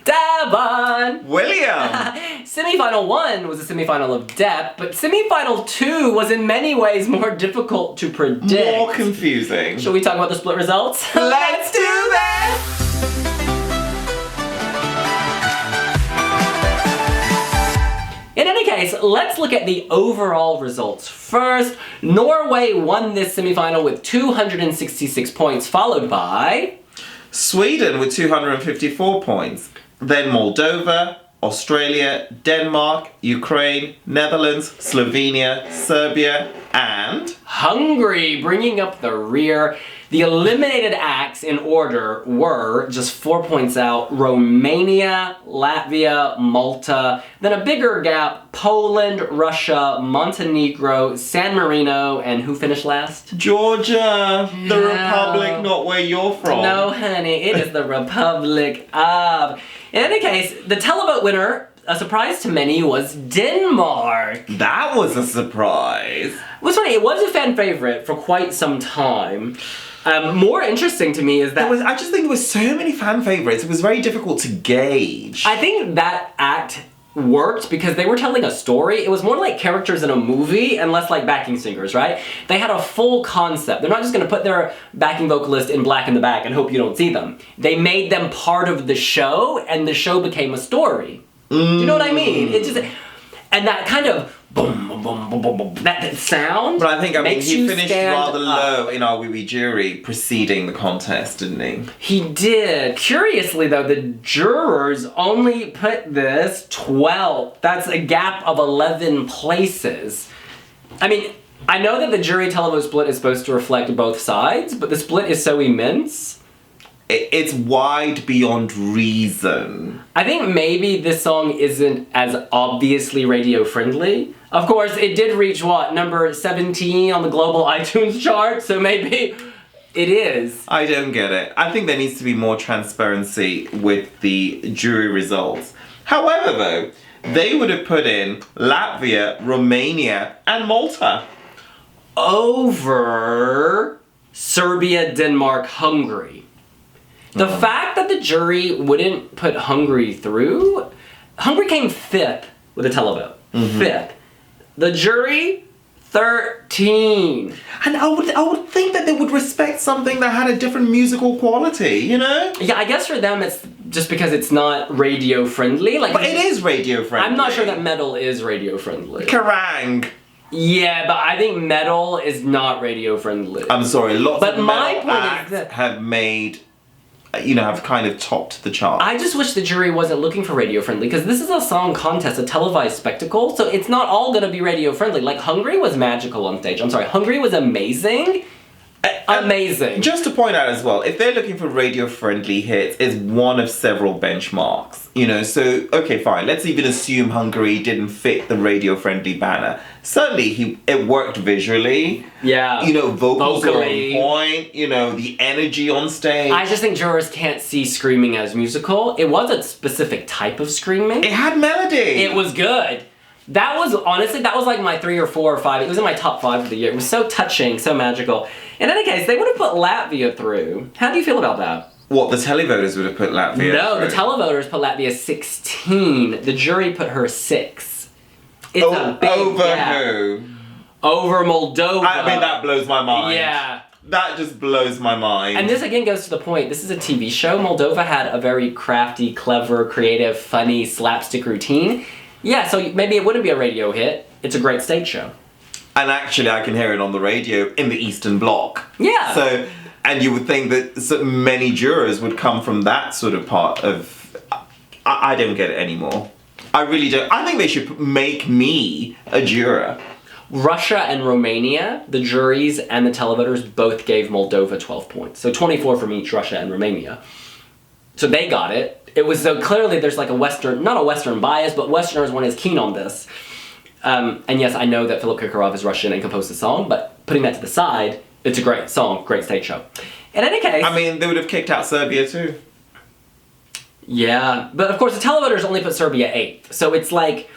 Deban! William! Semi-final 1 was a semi-final of depth, but semi-final 2 was in many ways more difficult to predict. More confusing. Shall we talk about the split results? Let's do this! In any case, let's look at the overall results first. Norway won this semi-final with 266 points, followed by... Sweden with 254 points. Then Moldova, Australia, Denmark, Ukraine, Netherlands, Slovenia, Serbia, and... Hungary bringing up the rear. The eliminated acts in order were, just 4 points out, Romania, Latvia, Malta, then a bigger gap, Poland, Russia, Montenegro, San Marino, and who finished last? Georgia, the Republic, not where you're from. No, honey, it is the Republic of... In any case, the televote winner, a surprise to many, was Denmark. That was a surprise. It was funny, it was a fan favorite for quite some time. More interesting to me is that... I just think there were so many fan favorites, it was very difficult to gauge. I think that act worked because they were telling a story. It was more like characters in a movie and less like backing singers, right? They had a full concept. They're not just gonna put their backing vocalist in black in the back and hope you don't see them. They made them part of the show, and the show became a story. Do you know what I mean? It just... And that kind of boom, boom, boom, boom, boom, boom, that sound. But I think, he finished rather up. low in our wee jury preceding the contest, didn't he? He did. Curiously though, the jurors only put this 12th. That's a gap of 11 places. I mean, I know that the jury televote split is supposed to reflect both sides, but the split is so immense. It's wide beyond reason. I think maybe this song isn't as obviously radio friendly. Of course, it did reach, what, number 17 on the global iTunes chart, so maybe it is. I don't get it. I think there needs to be more transparency with the jury results. However, though, they would have put in Latvia, Romania, and Malta over Serbia, Denmark, Hungary. The fact that the jury wouldn't put Hungary through, Hungary came 5th with a televote. 5th. The jury, 13. And I would think that they would respect something that had a different musical quality, you know? Yeah, I guess for them it's just because it's not radio friendly. Like, but it is radio friendly. I'm not sure that metal is radio friendly. Kerrang! Yeah, but I think metal is not radio friendly. I'm sorry, lots but of my metal point acts is that have made... have kind of topped the chart. I just wish the jury wasn't looking for radio friendly, because this is a song contest, a televised spectacle, so it's not all gonna be radio friendly. Like, Hungary was magical on stage. I'm sorry, Hungary was amazing. Amazing. Just to point out as well, if they're looking for radio-friendly hits, it's one of several benchmarks. You know, so, okay, fine. Let's even assume Hungary didn't fit the radio-friendly banner. Certainly, it worked visually. Yeah. You know, vocals vocally. were on point. You know, the energy on stage. I just think jurors can't see screaming as musical. It was a specific type of screaming. It had melody. It was good. That was, honestly, that was like my 3 or 4 or 5. It was in my top 5 of the year. It was so touching, so magical. In any case, they would have put Latvia through. How do you feel about that? What, the televoters would have put Latvia No, through? the televoters put Latvia 16. The jury put her 6. It's a big over gap. who? Over Moldova. I mean, that blows my mind. Yeah. That just blows my mind. And this again goes to the point, this is a TV show. Moldova had a very crafty, clever, creative, funny, slapstick routine. Yeah, so maybe it wouldn't be a radio hit. It's a great stage show. And actually, I can hear it on the radio in the Eastern Bloc. Yeah. So, and you would think that so many jurors would come from that sort of part of... I don't get it anymore. I really don't. I think they should make me a juror. Russia and Romania, the juries and the televoters both gave Moldova 12 points. So 24 from each Russia and Romania. So they got it. It was so clearly there's like a Western, not a Western bias, but Westerners weren't as keen on this. And yes, I know that Philip Kirkorov is Russian and composed the song, but putting that to the side, it's a great song, great stage show. In any case... I mean, they would have kicked out Serbia too. Yeah, but of course the televoters only put Serbia 8th. So it's like,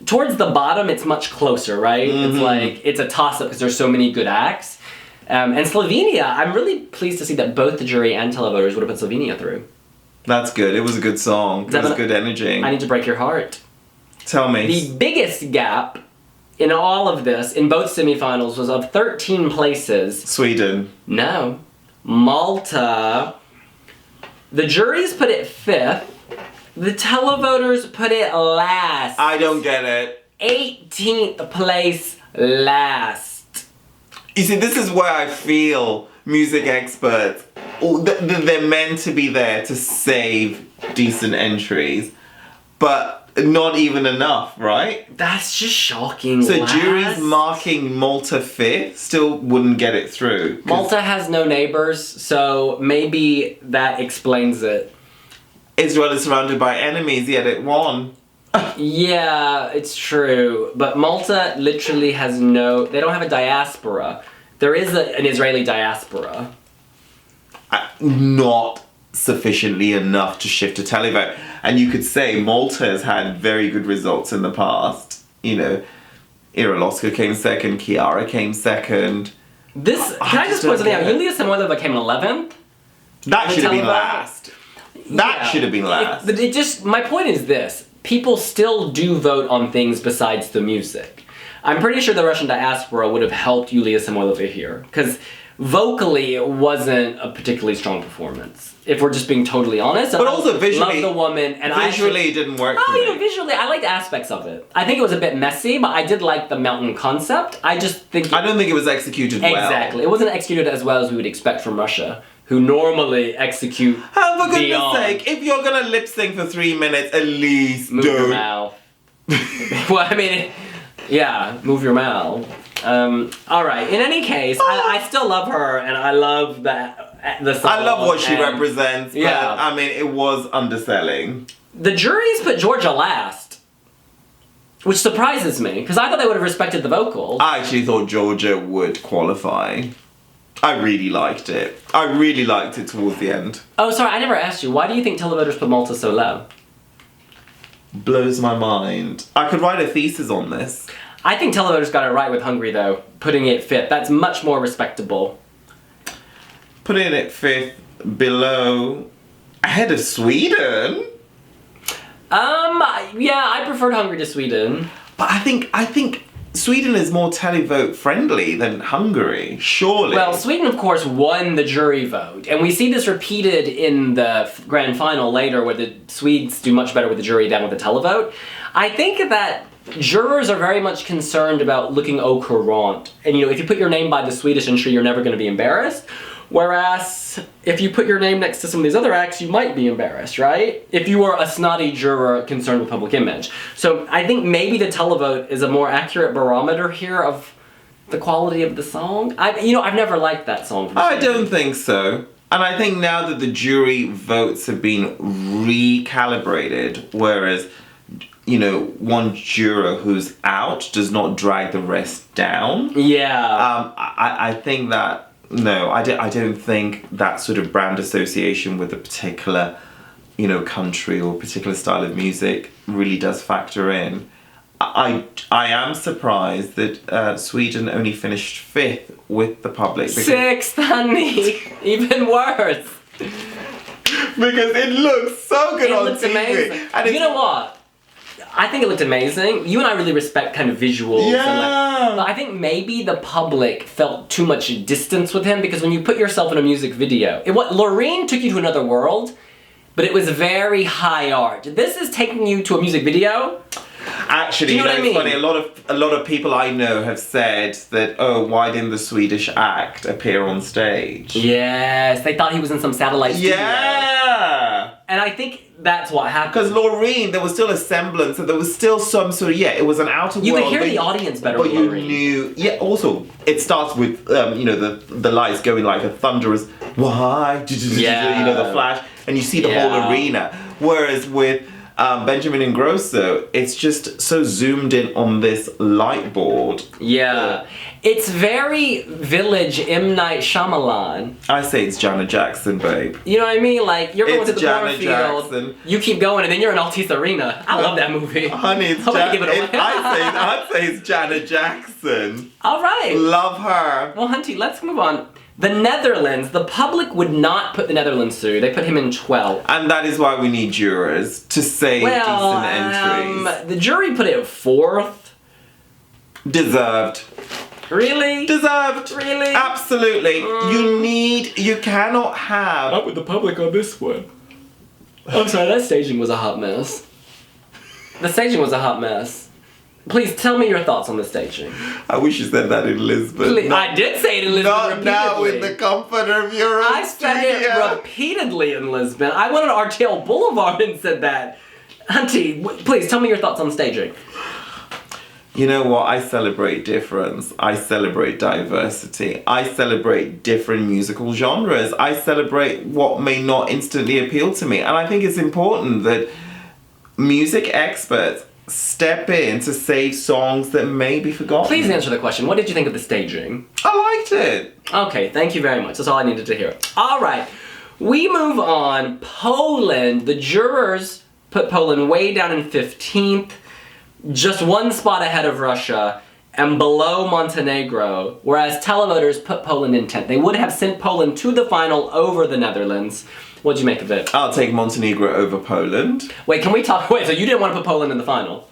towards the bottom it's much closer, right? It's like, it's a toss-up because there's so many good acts. And Slovenia, I'm really pleased to see that both the jury and televoters would have put Slovenia through. That's good. It was a good song. It was good energy. I need to break your heart. Tell me. The biggest gap in all of this, in both semifinals, was of 13 places. Sweden. No. Malta. The juries put it 5th. The televoters put it last. I don't get it. 18th place last. You see, this is where I feel music experts, they're meant to be there to save decent entries, but not even enough, right? That's just shocking. So juries marking Malta 5th still wouldn't get it through. Malta has no neighbors, so maybe that explains it. Israel is surrounded by enemies, yet it won. Yeah, it's true. But Malta literally has they don't have a diaspora. There is an Israeli diaspora. Not sufficiently enough to shift to televote. And you could say Malta has had very good results in the past. You know, Iraloska came second, Chiara came second. Can I just point something out? Julia Samoilova came in 11th. That should have been last. That should have been last. My point is this. People still do vote on things besides the music. I'm pretty sure the Russian diaspora would have helped Yulia Samoilova here, because vocally it wasn't a particularly strong performance, if we're just being totally honest. But also visually, love the woman, and visually it didn't work for me. Visually, I liked aspects of it. I think it was a bit messy, but I did like the mountain concept. I don't think it was executed well. Exactly. It wasn't executed as well as we would expect from Russia, who normally execute for goodness sake, if you're gonna lip sync for 3 minutes, at least move your mouth. Well, I mean, yeah, move your mouth. All right. In any case, I still love her, and I love the song. I love what she represents. But, yeah. I mean, it was underselling. The juries put Georgia last, which surprises me, because I thought they would have respected the vocals. I actually thought Georgia would qualify. I really liked it. I really liked it towards the end. Oh, sorry, I never asked you. Why do you think televoters put Malta so low? Blows my mind. I could write a thesis on this. I think televoters got it right with Hungary, though, putting it 5th. That's much more respectable. Putting it 5th, below, ahead of Sweden? Yeah, I preferred Hungary to Sweden. But I think Sweden is more televote friendly than Hungary, surely. Well, Sweden, of course, won the jury vote. And we see this repeated in the grand final later, where the Swedes do much better with the jury than with the televote. I think that jurors are very much concerned about looking au courant. And, if you put your name by the Swedish entry, you're never going to be embarrassed. Whereas, if you put your name next to some of these other acts, you might be embarrassed, right? If you were a snotty juror concerned with public image. So I think maybe the televote is a more accurate barometer here of the quality of the song. I've never liked that song. I don't think so. And I think now that the jury votes have been recalibrated, whereas, one juror who's out does not drag the rest down. Yeah. I think that, no, I don't think that sort of brand association with a particular, country or particular style of music really does factor in. I am surprised that Sweden only finished 5th with the public. 6th, honey! Even worse! Because it looks so good on TV. Amazing. And you know what? I think it looked amazing. You and I really respect kind of visuals. Yeah. But I think maybe the public felt too much distance with him, because when you put yourself in a music video, Loreen took you to another world, but it was very high art. This is taking you to a music video. Actually, it's funny. A lot of people I know have said that, why didn't the Swedish act appear on stage? Yes, they thought he was in some satellite studio. Yeah! And I think that's what happened. Because Loreen, there was still a semblance, and there was still some sort of, it was an outer world. You could hear the audience better with Loreen. You knew, also, it starts with, the lights going like a thunderous, why? The flash, and you see the whole arena. Whereas with Benjamin Ingrosso, it's just so zoomed in on this light board. Yeah. It's very Village M. Night Shyamalan. I say it's Janet Jackson, babe. You know what I mean? Like, you're going to the Janet field, Jackson. You keep going, and then you're in Altice Arena. I love that movie. Honey, it's I'd say it's Janet Jackson. All right. Love her. Well, Hunty, let's move on. The Netherlands, the public would not put the Netherlands through. They put him in 12th. And that is why we need jurors to save decent entries. The jury put it 4th. Deserved. Really? Deserved. Really? Absolutely. You cannot have... Up with the public on this one. I'm sorry, that staging was a hot mess. The staging was a hot mess. Please tell me your thoughts on the staging. I wish you said that in Lisbon. Please, I did say it in Lisbon Not repeatedly. now in the comfort of your own I said it repeatedly in Lisbon. I went on RTL Boulevard and said that. Auntie, please tell me your thoughts on staging. You know what? I celebrate difference. I celebrate diversity. I celebrate different musical genres. I celebrate what may not instantly appeal to me. And I think it's important that music experts step in to save songs that may be forgotten. Please answer the question. What did you think of the staging? I liked it. Okay, thank you very much. That's all I needed to hear. All right, we move on. Poland. The jurors put Poland way down in 15th, just one spot ahead of Russia, and below Montenegro, whereas televoters put Poland in 10th. They would have sent Poland to the final over the Netherlands. What'd you make of it? I'll take Montenegro over Poland. Wait, can we talk? Wait, so you didn't want to put Poland in the final?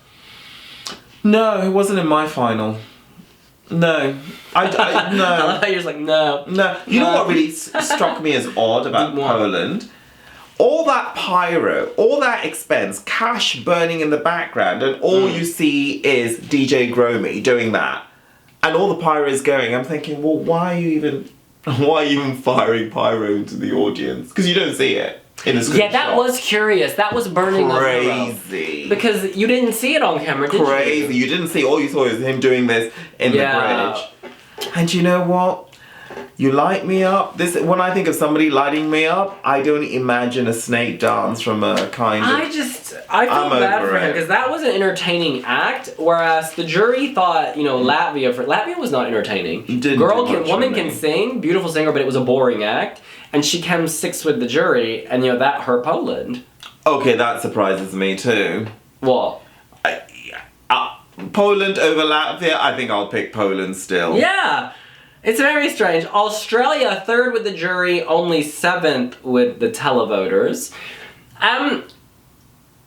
No, it wasn't in my final. No. I no. I love how you're just like, no. No. You know what really struck me as odd about Poland? All that pyro, all that expense, cash burning in the background, and all you see is DJ Gromy doing that. And all the pyro is going. I'm thinking, well, why are you even firing pyro into the audience? Because you don't see it in the screenshot. Yeah, that was curious. That was burning crazy. Because you didn't see it on camera, did Crazy. You didn't see, all you saw is him doing this in the bridge. And you know what? You light me up. When I think of somebody lighting me up, I don't imagine a snake dance from a kind of... I feel bad for him because that was an entertaining act, whereas the jury thought, Latvia was not entertaining. Woman can sing, beautiful singer, but it was a boring act, and she came 6th with the jury, and that hurt Poland. Okay, that surprises me too. What? Poland over Latvia, I think I'll pick Poland still. Yeah! It's very strange. Australia, 3rd with the jury, only 7th with the televoters.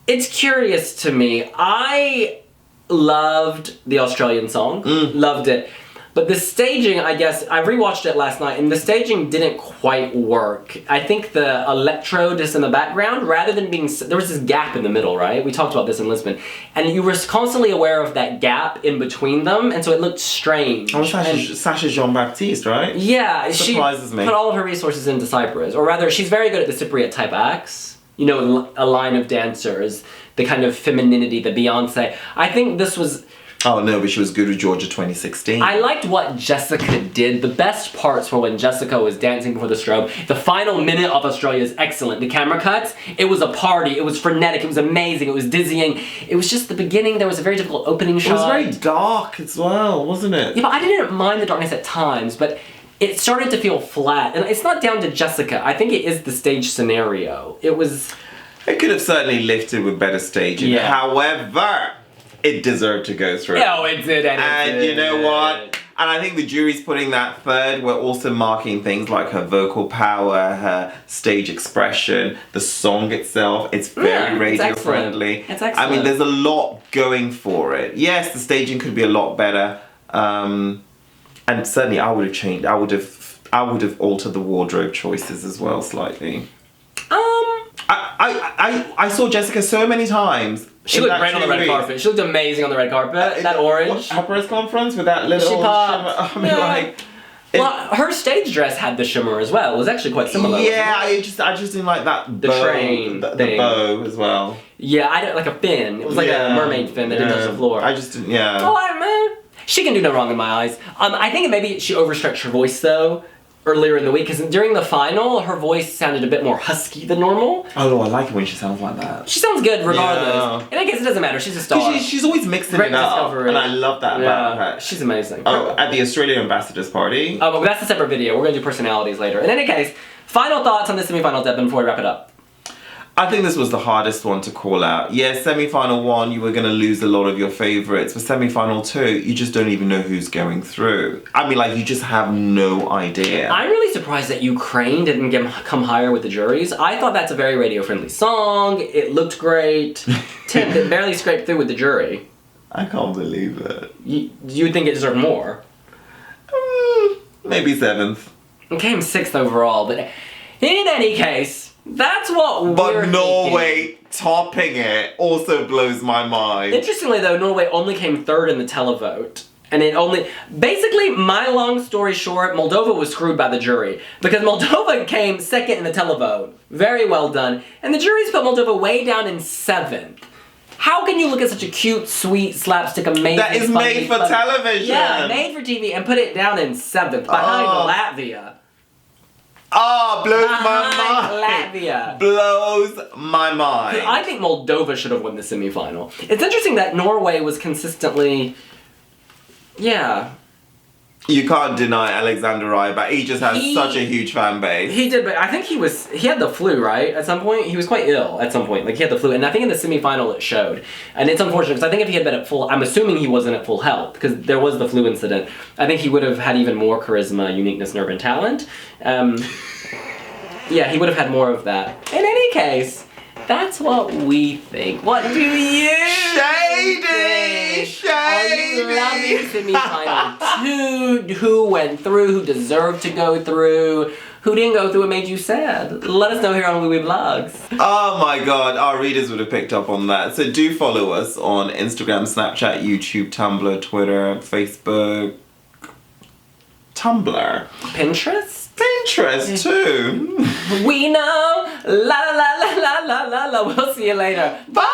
It's curious to me. I loved the Australian song. Loved it. But the staging, I guess, I rewatched it last night, and the staging didn't quite work. I think the electro just in the background, rather than being... There was this gap in the middle, right? We talked about this in Lisbon. And you were constantly aware of that gap in between them, and so it looked strange. Oh, Sasha Jean-Baptiste, right? Yeah. Surprises me. Put all of her resources into Cyprus. Or rather, she's very good at the Cypriot-type acts. A line of dancers, the kind of femininity, the Beyonce. I think this was... Oh no, but she was good with Georgia 2016. I liked what Jessica did. The best parts were when Jessica was dancing before the strobe. The final minute of Australia is excellent. The camera cuts, it was a party. It was frenetic. It was amazing. It was dizzying. It was just the beginning. There was a very difficult opening shot. It was very dark as well, wasn't it? Yeah, but I didn't mind the darkness at times, but it started to feel flat. And it's not down to Jessica. I think it is the stage scenario. It could have certainly lifted with better staging. Yeah. However... it deserved to go through. Oh, it did, and you know what? And I think the jury's putting that 3rd. We're also marking things like her vocal power, her stage expression, the song itself. It's very radio friendly. It's excellent. I mean, there's a lot going for it. Yes, the staging could be a lot better. And certainly I would have changed. I would have altered the wardrobe choices as well slightly. I saw Jessica so many times. She looked great on the red carpet. She looked amazing on the red carpet. That orange. Her press conference with that little shimmer. Well, her stage dress had the shimmer as well. It was actually quite similar. Yeah, I just didn't like that the bow as well. Yeah, I didn't like a fin. It was like a mermaid fin that didn't touch the floor. I just didn't. Yeah. Oh, man. She can do no wrong in my eyes. I think maybe she overstretched her voice though. Earlier in the week, because during the final, her voice sounded a bit more husky than normal. Oh, no, I like it when she sounds like that. She sounds good regardless. Yeah. And I guess it doesn't matter, she's a star. She's always mixing it up, and I love that about her. She's amazing. Oh, at the Australian Ambassadors Party. Oh, but that's a separate video. We're going to do personalities later. In any case, final thoughts on this semi-final, Deban, before we wrap it up. I think this was the hardest one to call out. Yeah, semi-final 1, you were going to lose a lot of your favourites. For semi-final 2, you just don't even know who's going through. I mean, like, you just have no idea. I'm really surprised that Ukraine didn't come higher with the juries. I thought that's a very radio-friendly song. It looked great. Tim, it barely scraped through with the jury. I can't believe it. You think it deserved more? Maybe 7th. It came 6th overall, but in any case, that's what we're But Norway thinking. topping it also blows my mind. Interestingly though, Norway only came 3rd in the televote. And it only, basically, my long story short, Moldova was screwed by the jury. Because Moldova came 2nd in the televote. Very well done. And the juries put Moldova way down in 7th. How can you look at such a cute, sweet, slapstick, amazing, That is funny, made for funny- television. Yeah, made for TV, and put it down in 7th, behind Latvia. Blows my Behind mind. Latvia. Blows my mind. I think Moldova should have won the semi-final. It's interesting that Norway was consistently, yeah. You can't deny Alexander Rybak. He just has such a huge fan base. He did, but I think he had the flu, right? At some point? He was quite ill at some point. Like, he had the flu, and I think in the semi-final it showed. And it's unfortunate, because I think if he had been at full, I'm assuming he wasn't at full health, because there was the flu incident. I think he would have had even more charisma, uniqueness, nerve, and talent. Yeah, he would have had more of that. In any case, that's what we think. What do you Shady! think? Shady! Are you loving semi-final 2? Who went through? Who deserved to go through? Who didn't go through and made you sad? Let us know here on wiwibloggs. Oh my god, our readers would have picked up on that. So do follow us on Instagram, Snapchat, YouTube, Tumblr, Twitter, Facebook, Tumblr. Pinterest? Pinterest too. We know. La la la la la la la. We'll see you later. Bye!